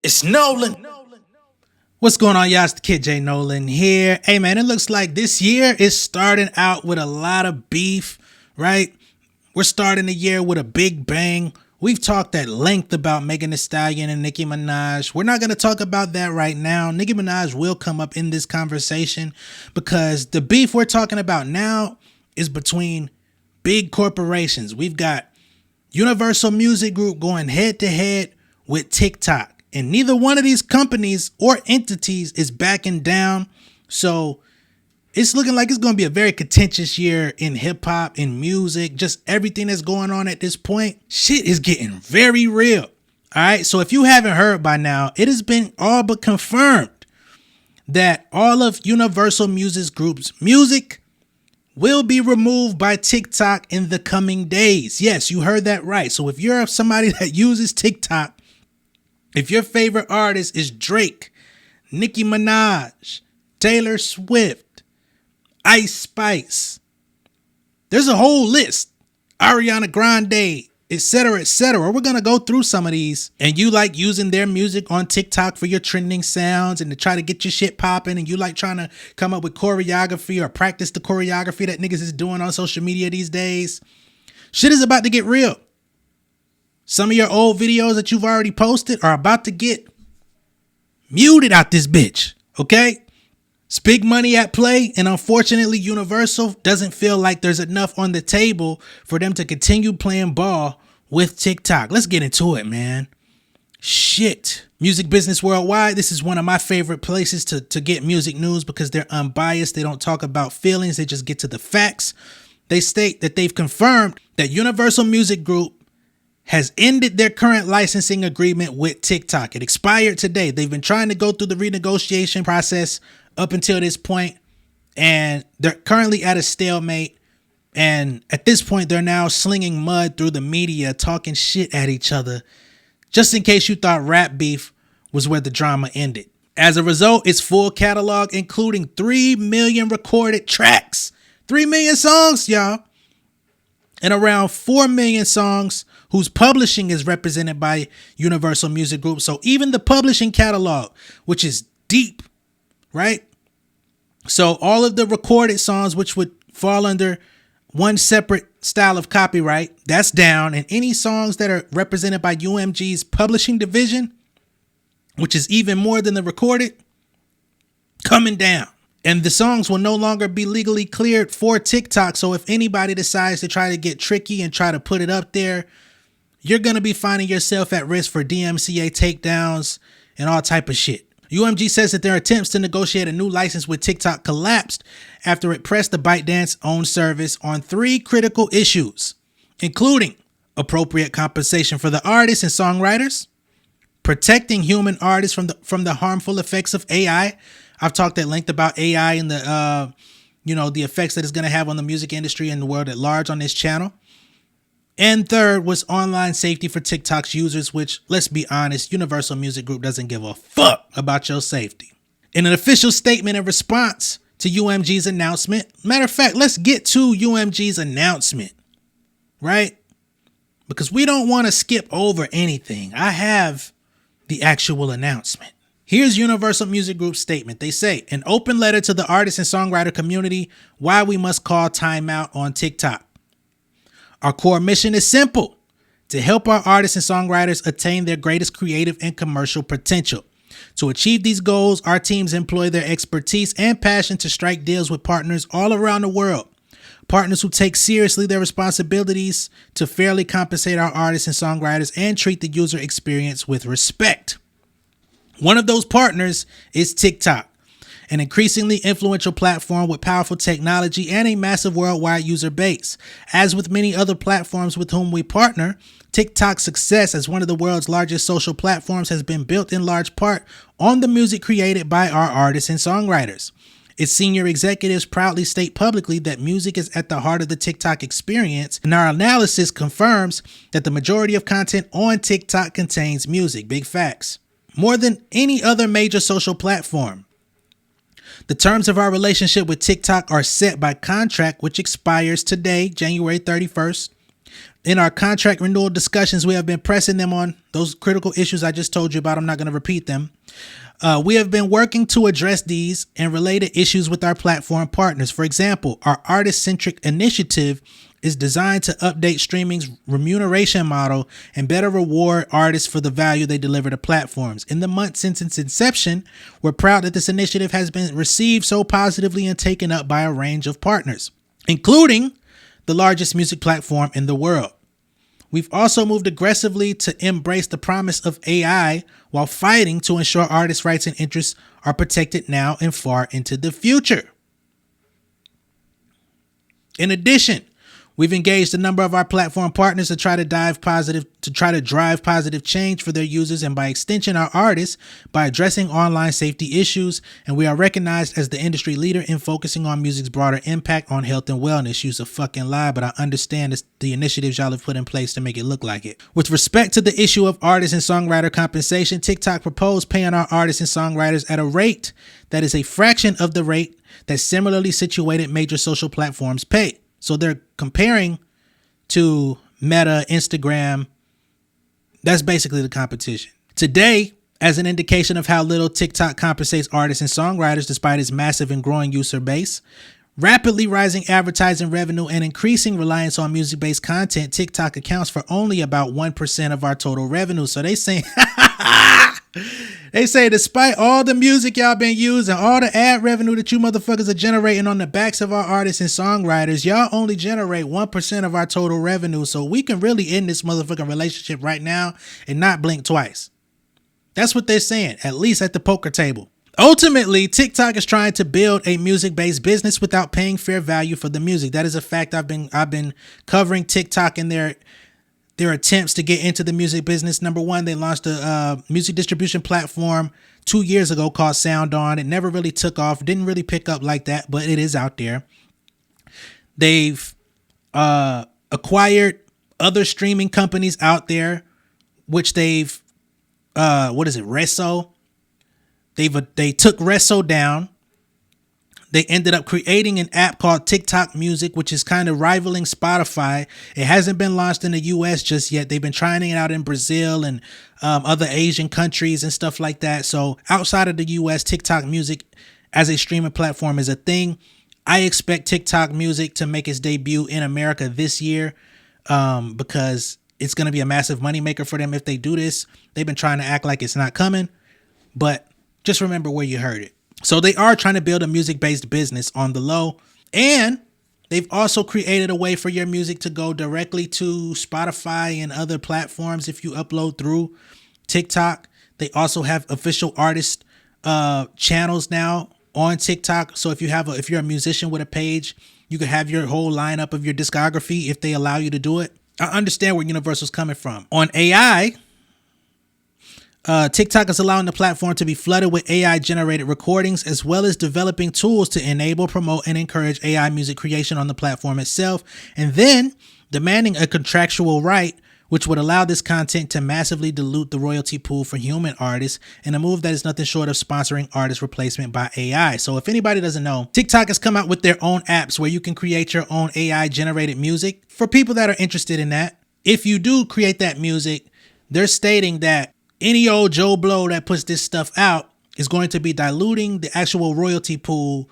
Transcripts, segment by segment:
It's Nolan. What's going on, y'all? It's the kid J Nolan here. Hey man, it looks like this year is starting out with a lot of beef, right? We're starting the year with a big bang. We've talked at length about Megan Thee Stallion and Nicki Minaj. We're not going to talk about that right now. Nicki Minaj will come up in this conversation because the beef we're talking about now is between big corporations. We've got Universal Music Group going head to head with TikTok. And neither one of these companies or entities is backing down. So it's looking like it's going to be a very contentious year in hip hop, in music, just everything that's going on at this point. Shit is getting very real. All right. So if you haven't heard by now, it has been all but confirmed that all of Universal Music Group's music will be removed by TikTok in the coming days. Yes, you heard that right. So if you're somebody that uses TikTok, if your favorite artist is Drake, Nicki Minaj, Taylor Swift, Ice Spice, there's a whole list, Ariana Grande, etc., etc. We're going to go through some of these, and you like using their music on TikTok for your trending sounds and to try to get your shit popping, and you like trying to come up with choreography or practice the choreography that niggas is doing on social media these days. Shit is about to get real. Some of your old videos that you've already posted are about to get muted out this bitch, okay? It's big money at play, and unfortunately, Universal doesn't feel like there's enough on the table for them to continue playing ball with TikTok. Let's get into it, man. Shit. Music Business Worldwide, this is one of my favorite places to get music news because they're unbiased. They don't talk about feelings. They just get to the facts. They state that they've confirmed that Universal Music Group has ended their current licensing agreement with TikTok. It expired today. They've been trying to go through the renegotiation process up until this point, and they're currently at a stalemate. And at this point, they're now slinging mud through the media, talking shit at each other, just in case you thought rap beef was where the drama ended. As a result, its full catalog, including 3 million recorded tracks, 3 million songs, y'all, and around 4 million songs whose publishing is represented by Universal Music Group. So even the publishing catalog, which is deep, right? So all of the recorded songs, which would fall under one separate style of copyright, that's down. And any songs that are represented by UMG's publishing division, which is even more than the recorded, coming down. And the songs will no longer be legally cleared for TikTok. So if anybody decides to try to get tricky and try to put it up there, you're going to be finding yourself at risk for DMCA takedowns and all type of shit. UMG says that their attempts to negotiate a new license with TikTok collapsed after it pressed the ByteDance-owned service on 3 critical issues, including appropriate compensation for the artists and songwriters, protecting human artists from the harmful effects of AI. I've talked at length about AI and the effects that it's going to have on the music industry and the world at large on this channel. And third was online safety for TikTok's users, which, let's be honest, Universal Music Group doesn't give a fuck about your safety. In an official statement in response to UMG's announcement, matter of fact, let's get to UMG's announcement, right? Because we don't want to skip over anything. I have the actual announcement. Here's Universal Music Group's statement. They say, an open letter to the artist and songwriter community, why we must call timeout on TikTok. Our core mission is simple: to help our artists and songwriters attain their greatest creative and commercial potential. To achieve these goals, our teams employ their expertise and passion to strike deals with partners all around the world. Partners who take seriously their responsibilities to fairly compensate our artists and songwriters and treat the user experience with respect. One of those partners is TikTok, an increasingly influential platform with powerful technology and a massive worldwide user base. As with many other platforms with whom we partner, TikTok's success as one of the world's largest social platforms has been built in large part on the music created by our artists and songwriters. Its senior executives proudly state publicly that music is at the heart of the TikTok experience, and our analysis confirms that the majority of content on TikTok contains music. Big facts. More than any other major social platform, the terms of our relationship with TikTok are set by contract, which expires today, January 31st. In our contract renewal discussions, we have been pressing them on those critical issues I just told you about. I'm not going to repeat them. We have been working to address these and related issues with our platform partners. For example, our artist-centric initiative is designed to update streaming's remuneration model and better reward artists for the value they deliver to platforms. In the months since its inception, we're proud that this initiative has been received so positively and taken up by a range of partners, including the largest music platform in the world. We've also moved aggressively to embrace the promise of AI while fighting to ensure artists' rights and interests are protected now and far into the future. In addition, we've engaged a number of our platform partners to try to drive positive change for their users and by extension our artists by addressing online safety issues, and we are recognized as the industry leader in focusing on music's broader impact on health and wellness. Use a fucking lie, but I understand the initiatives y'all have put in place to make it look like it. With respect to the issue of artist and songwriter compensation, TikTok proposed paying our artists and songwriters at a rate that is a fraction of the rate that similarly situated major social platforms pay. So they're comparing to Meta, Instagram. That's basically the competition. Today, as an indication of how little TikTok compensates artists and songwriters despite its massive and growing user base, rapidly rising advertising revenue and increasing reliance on music-based content, TikTok accounts for only about 1% of our total revenue. So they say, despite all the music y'all been using, all the ad revenue that you motherfuckers are generating on the backs of our artists and songwriters, y'all only generate 1% of our total revenue. So we can really end this motherfucking relationship right now and not blink twice. That's what they're saying, at least at the poker table. Ultimately, TikTok is trying to build a music-based business without paying fair value for the music. That is a fact. I've been covering TikTok and their attempts to get into the music business. Number one, they launched a music distribution platform 2 years ago called SoundOn. It never really took off, didn't really pick up like that, but it is out there. They've acquired other streaming companies out there, which they've Resso. They took Resso down. They ended up creating an app called TikTok Music, which is kind of rivaling Spotify. It hasn't been launched in the US just yet. They've been trying it out in Brazil and other Asian countries and stuff like that. So outside of the US, TikTok Music as a streaming platform is a thing. I expect TikTok Music to make its debut in America this year because it's going to be a massive moneymaker for them if they do this. They've been trying to act like it's not coming, but just remember where you heard it. So they are trying to build a music-based business on the low, and they've also created a way for your music to go directly to Spotify and other platforms if you upload through TikTok. They also have official artist channels now on TikTok. So if you're a musician with a page, you can have your whole lineup of your discography if they allow you to do it. I understand where Universal's coming from. On AI, TikTok is allowing the platform to be flooded with AI-generated recordings, as well as developing tools to enable, promote, and encourage AI music creation on the platform itself, and then demanding a contractual right, which would allow this content to massively dilute the royalty pool for human artists, in a move that is nothing short of sponsoring artist replacement by AI. So if anybody doesn't know, TikTok has come out with their own apps where you can create your own AI-generated music. For people that are interested in that, if you do create that music, they're stating that any old Joe Blow that puts this stuff out is going to be diluting the actual royalty pool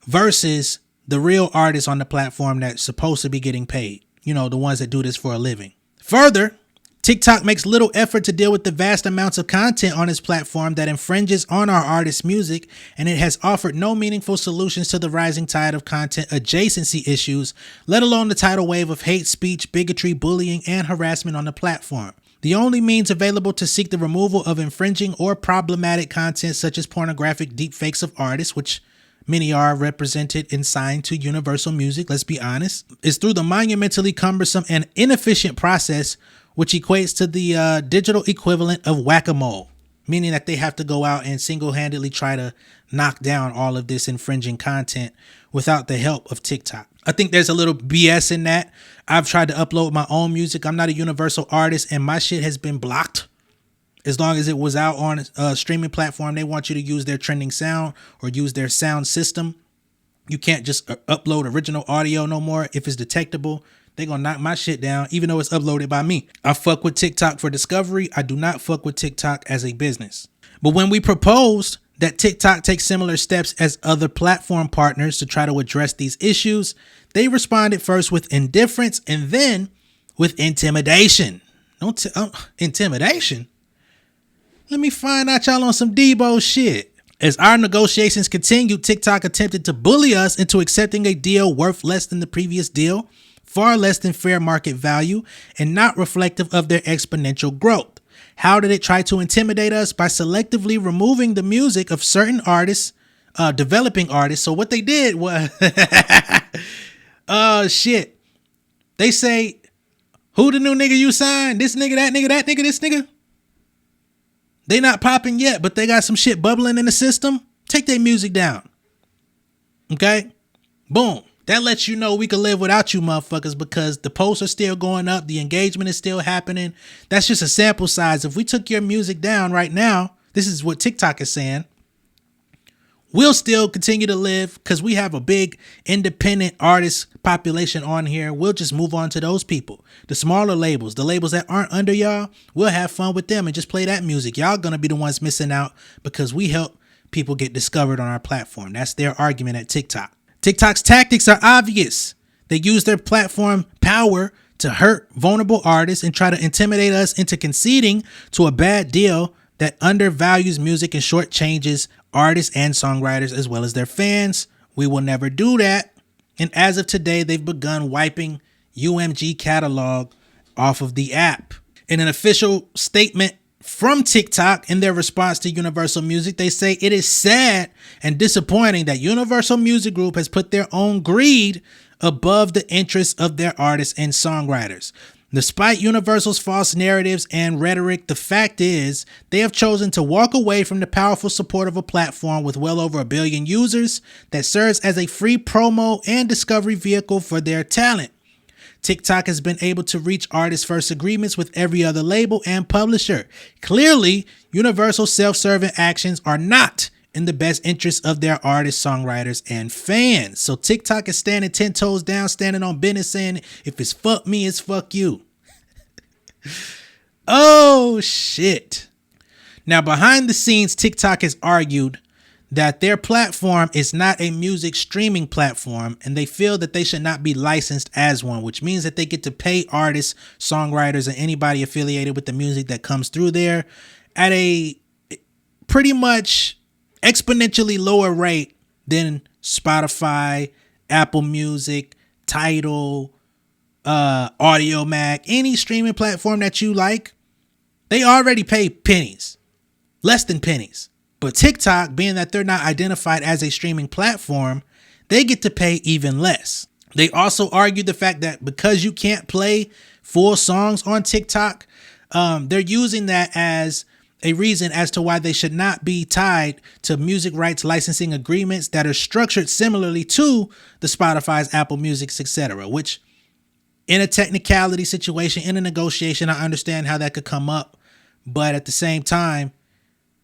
versus the real artists on the platform that's supposed to be getting paid. You know, the ones that do this for a living. Further, TikTok makes little effort to deal with the vast amounts of content on its platform that infringes on our artists' music, and it has offered no meaningful solutions to the rising tide of content adjacency issues, let alone the tidal wave of hate speech, bigotry, bullying, and harassment on the platform. The only means available to seek the removal of infringing or problematic content such as pornographic deepfakes of artists, which many are represented and signed to Universal Music, let's be honest, is through the monumentally cumbersome and inefficient process, which equates to the digital equivalent of whack-a-mole, meaning that they have to go out and single-handedly try to knock down all of this infringing content without the help of TikTok. I think there's a little BS in that. I've tried to upload my own music. I'm not a Universal artist, and my shit has been blocked. As long as it was out on a streaming platform, they want you to use their trending sound or use their sound system. You can't just upload original audio no more if it's detectable. They gonna knock my shit down, even though it's uploaded by me. I fuck with TikTok for discovery. I do not fuck with TikTok as a business. But when we proposed that TikTok take similar steps as other platform partners to try to address these issues, they responded first with indifference and then with intimidation. Intimidation? Let me find out y'all on some Debo shit. As our negotiations continued, TikTok attempted to bully us into accepting a deal worth less than the previous deal, far less than fair market value, and not reflective of their exponential growth. How did it try to intimidate us? By selectively removing the music of certain artists, developing artists. So what they did was, they say, who the new nigga you signed? This nigga, that nigga, that nigga, this nigga. They not popping yet, but they got some shit bubbling in the system. Take their music down. Okay? Boom. That lets you know we can live without you motherfuckers because the posts are still going up. The engagement is still happening. That's just a sample size. If we took your music down right now, this is what TikTok is saying, we'll still continue to live because we have a big independent artist population on here. We'll just move on to those people. The smaller labels, the labels that aren't under y'all, we'll have fun with them and just play that music. Y'all gonna be the ones missing out because we help people get discovered on our platform. That's their argument at TikTok. TikTok's tactics are obvious. They use their platform power to hurt vulnerable artists and try to intimidate us into conceding to a bad deal that undervalues music and shortchanges artists and songwriters as well as their fans. We will never do that. And as of today, they've begun wiping UMG catalog off of the app. In an official statement from TikTok in their response to Universal Music, they say it is sad and disappointing that Universal Music Group has put their own greed above the interests of their artists and songwriters. Despite Universal's false narratives and rhetoric, the fact is they have chosen to walk away from the powerful support of a platform with well over 1 billion users that serves as a free promo and discovery vehicle for their talent. TikTok has been able to reach artists' first agreements with every other label and publisher. Clearly, Universal's self-serving actions are not in the best interest of their artists, songwriters, and fans. So TikTok is standing 10 toes down, standing on business, saying, if it's fuck me, it's fuck you. Oh, shit. Now, behind the scenes, TikTok has argued that their platform is not a music streaming platform, and they feel that they should not be licensed as one, which means that they get to pay artists, songwriters, and anybody affiliated with the music that comes through there at a pretty much exponentially lower rate than Spotify, Apple Music, Tidal, Audio Mac, any streaming platform that you like. They already pay pennies, less than pennies. But TikTok, being that they're not identified as a streaming platform, they get to pay even less. They also argued the fact that because you can't play full songs on TikTok, they're using that as a reason as to why they should not be tied to music rights licensing agreements that are structured similarly to the Spotify's, Apple Music, etc. Which, in a technicality situation, in a negotiation, I understand how that could come up. But at the same time,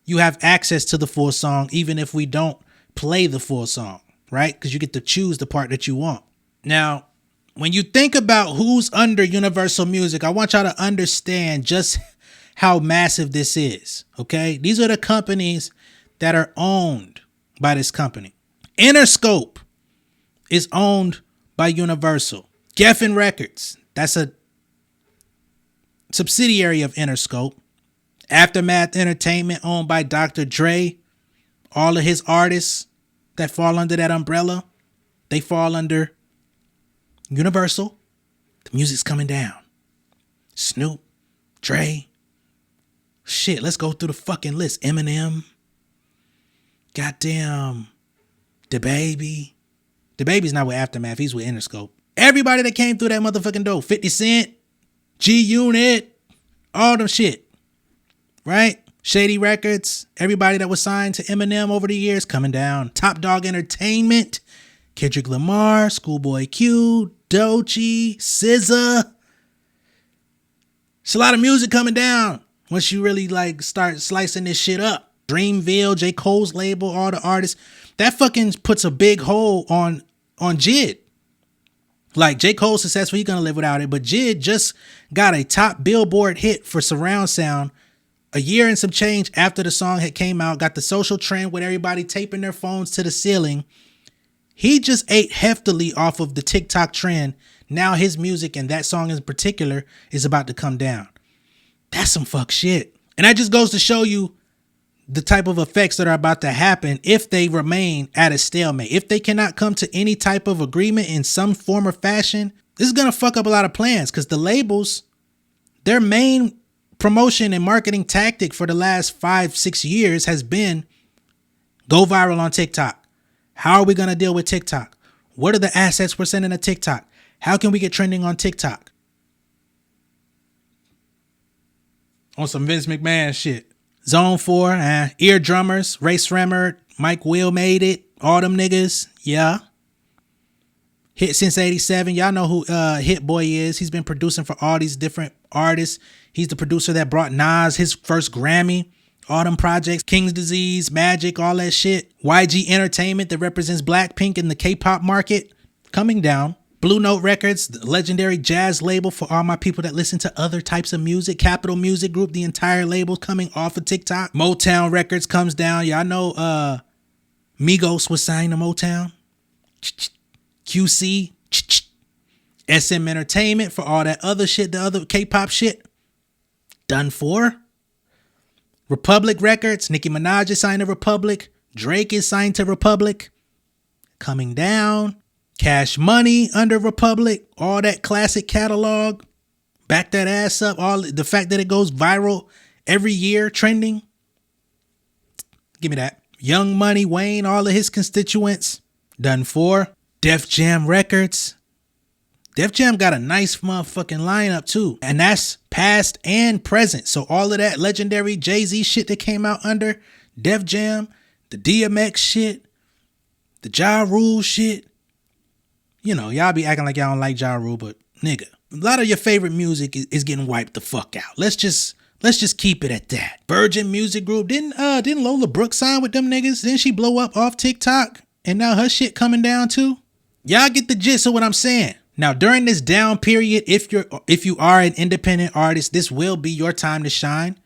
you have access to the full song, even if we don't play the full song, right? Because you get to choose the part that you want. Now, when you think about who's under Universal Music, I want y'all to understand just how massive this is, okay? These are the companies that are owned by this company. Interscope is owned by Universal. Geffen Records, that's a subsidiary of Interscope. Aftermath Entertainment, owned by Dr. Dre. All of his artists that fall under that umbrella, they fall under Universal. The music's coming down. Snoop, Dre. Shit, let's go through the fucking list. Eminem. Goddamn. DaBaby. DaBaby's not with Aftermath. He's with Interscope. Everybody that came through that motherfucking door. 50 Cent. G-Unit. All them shit. Right? Shady Records. Everybody that was signed to Eminem over the years coming down. Top Dog Entertainment. Kendrick Lamar. Schoolboy Q. Doechii. SZA. It's a lot of music coming down. Once you really like start slicing this shit up. Dreamville, J. Cole's label, all the artists. That fucking puts a big hole on JID. Like J. Cole's successful, he's gonna live without it. But Jid just got a top Billboard hit for surround sound a year and some change after the song had came out. Got the social trend with everybody taping their phones to the ceiling. He just ate heftily off of the TikTok trend. Now his music and that song in particular is about to come down. That's some fuck shit. And that just goes to show you the type of effects that are about to happen if they remain at a stalemate. If they cannot come to any type of agreement in some form or fashion, this is going to fuck up a lot of plans, because the labels, their main promotion and marketing tactic for the last 5-6 years has been go viral on TikTok. How are we going to deal with TikTok? What are the assets we're sending to TikTok? How can we get trending on TikTok? On some Vince McMahon shit. Zone 4, Ear Drummers, Race Remmer, Mike Will made it. All them niggas, yeah. Hit since 87. Y'all know who Hit Boy is. He's been producing for all these different artists. He's the producer that brought Nas his first Grammy. All them projects, King's Disease, Magic, all that shit. YG Entertainment that represents Blackpink in the K-pop market, coming down. Blue Note Records, the legendary jazz label for all my people that listen to other types of music. Capitol Music Group, the entire label coming off of TikTok. Motown Records comes down. Y'all know Migos was signed to Motown. QC, SM Entertainment for all that other shit, the other K-pop shit. Done for. Republic Records, Nicki Minaj is signed to Republic. Drake is signed to Republic. Coming down. Cash Money under Republic, all that classic catalog. Back that ass up. All the fact that it goes viral every year, trending. Give me that. Young Money, Wayne, all of his constituents. Done for. Def Jam Records. Def Jam got a nice motherfucking lineup too. And that's past and present. So all of that legendary Jay-Z shit that came out under Def Jam, the DMX shit, the Ja Rule shit. You know, y'all be acting like y'all don't like Ja Rule, but nigga, a lot of your favorite music is getting wiped the fuck out. Let's just keep it at that. Virgin Music Group, didn't Lola Brooke sign with them niggas? Didn't she blow up off TikTok? And now her shit coming down too? Y'all get the gist of what I'm saying. Now, during this down period, if you are an independent artist, this will be your time to shine.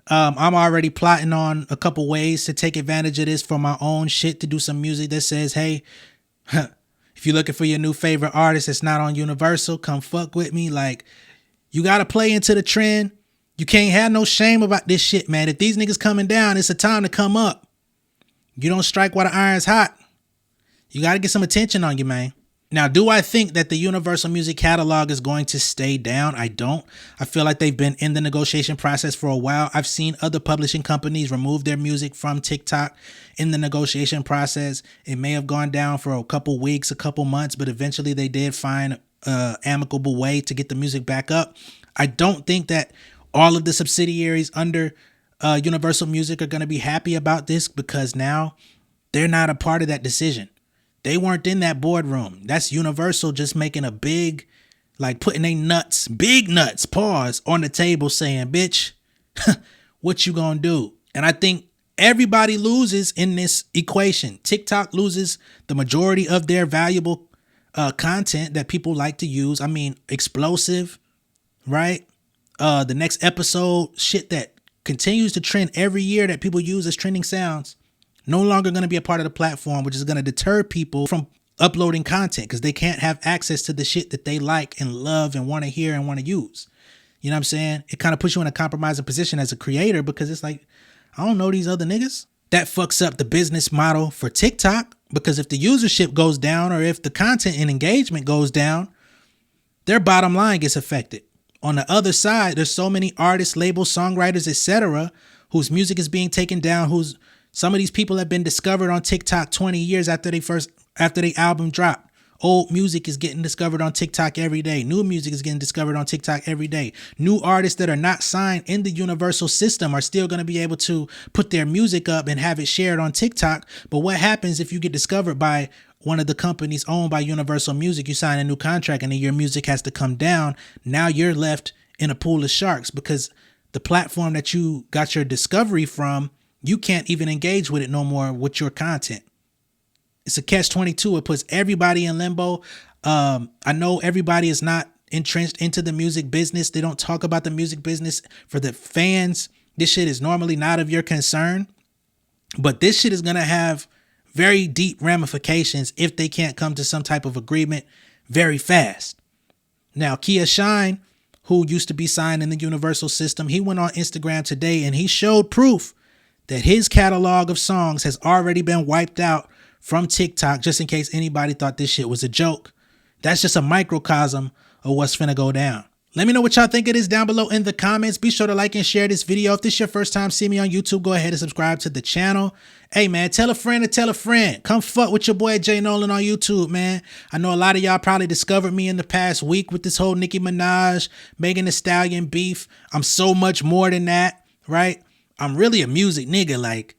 I'm already plotting on a couple ways to take advantage of this for my own shit, to do some music that says, hey, if you're looking for your new favorite artist that's not on Universal, come fuck with me. Like, you got to play into the trend. You can't have no shame about this shit, man. If these niggas coming down, it's a time to come up. You don't strike while the iron's hot. You got to get some attention on you, man. Now, do I think that the Universal Music catalog is going to stay down? I don't. I feel like they've been in the negotiation process for a while. I've seen other publishing companies remove their music from TikTok in the negotiation process. It may have gone down for a couple weeks, a couple months, but eventually they did find an amicable way to get the music back up. I don't think that all of the subsidiaries under Universal Music are going to be happy about this, because now they're not a part of that decision. They weren't in that boardroom. That's Universal just making a big, like putting big nuts, pause, on the table saying, bitch, what you gonna do? And I think everybody loses in this equation. TikTok loses the majority of their valuable content that people like to use. I mean, explosive, right? The next episode, shit that continues to trend every year that people use as trending sounds. No longer going to be a part of the platform, which is going to deter people from uploading content, because they can't have access to the shit that they like and love and want to hear and want to use. You know what I'm saying? It kind of puts you in a compromising position as a creator, because it's like, I don't know these other niggas. That fucks up the business model for TikTok, because if the usership goes down, or if the content and engagement goes down, their bottom line gets affected. On the other side, there's so many artists, labels, songwriters, etc., whose music is being taken down, some of these people have been discovered on TikTok 20 years after they album dropped. Old music is getting discovered on TikTok every day. New music is getting discovered on TikTok every day. New artists that are not signed in the Universal system are still going to be able to put their music up and have it shared on TikTok. But what happens if you get discovered by one of the companies owned by Universal Music? You sign a new contract and then your music has to come down. Now you're left in a pool of sharks, because the platform that you got your discovery from, you can't even engage with it no more with your content. It's a catch-22. It puts everybody in limbo. I know everybody is not entrenched into the music business. They don't talk about the music business. For the fans, this shit is normally not of your concern. But this shit is going to have very deep ramifications if they can't come to some type of agreement very fast. Now, Kia Shine, who used to be signed in the Universal system, he went on Instagram today and he showed proof that his catalog of songs has already been wiped out from TikTok, just in case anybody thought this shit was a joke. That's just a microcosm of what's finna go down. Let me know what y'all think of this down below in the comments. Be sure to like and share this video. If this is your first time seeing me on YouTube, go ahead and subscribe to the channel. Hey, man, tell a friend to tell a friend. Come fuck with your boy J Nolan on YouTube, man. I know a lot of y'all probably discovered me in the past week with this whole Nicki Minaj, Megan Thee Stallion beef. I'm so much more than that, right? I'm really a music nigga, like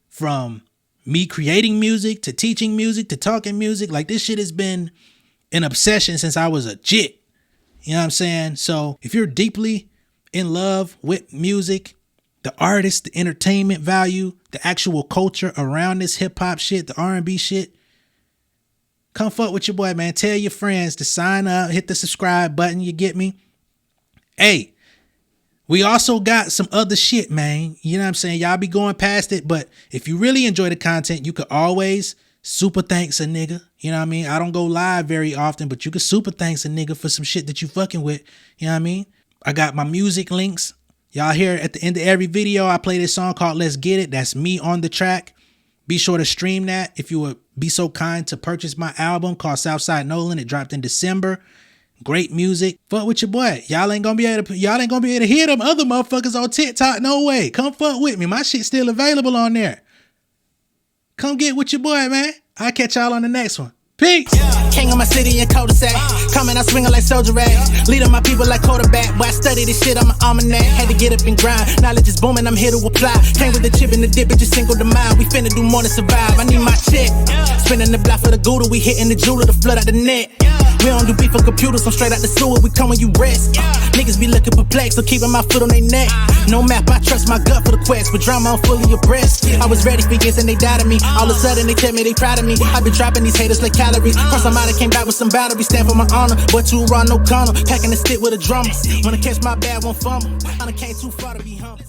from me creating music to teaching music to talking music. Like this shit has been an obsession since I was a jit. You know what I'm saying? So if you're deeply in love with music, the artist, the entertainment value, the actual culture around this hip hop shit, the R&B shit, come fuck with your boy, man. Tell your friends to sign up, hit the subscribe button. You get me? Hey, we also got some other shit, man. You know what I'm saying? Y'all be going past it, but if you really enjoy the content, you could always super thanks a nigga. You know what I mean? I don't go live very often, but you can super thanks a nigga for some shit that you fucking with. You know what I mean? I got my music links. Y'all hear at the end of every video, I play this song called Let's Get It. That's me on the track. Be sure to stream that if you would be so kind to purchase my album called Southside Nolan. It dropped in December. Great music. Fuck with your boy. Y'all ain't gonna be able to hear them other motherfuckers on TikTok. No way. Come fuck with me. My shit's still available on there. Come get with your boy, man. I'll catch y'all on the next one. Peace. King of my city in cul-de-sac. Coming out swinging like soldier rags. Leading my people like quarterback. Boy, I study this shit, I'm an almanac. Had to get up and grind. Knowledge is booming, I'm here to apply. Came with the chip and the dip, it just single the mind. We finna do more than survive. I need my check. Spinning the block for the Gouda. We hitting the jeweler to flood out the net. We don't do beef for computers, I'm straight out the sewer. We come when you rest. Niggas be looking perplexed, so keeping my foot on their neck. No map, I trust my gut for the quest. With drama, I'm fully abreast. I was ready for years and they doubted me. All of a sudden they tell me they proud of me. I been dropping these haters like calories. Cross I'm out, I came back with some batteries. Stand for my honor, but too raw, no corner. Packing the stick with a drummer. Wanna catch my bad, won't fumble. I done came too far to be humble.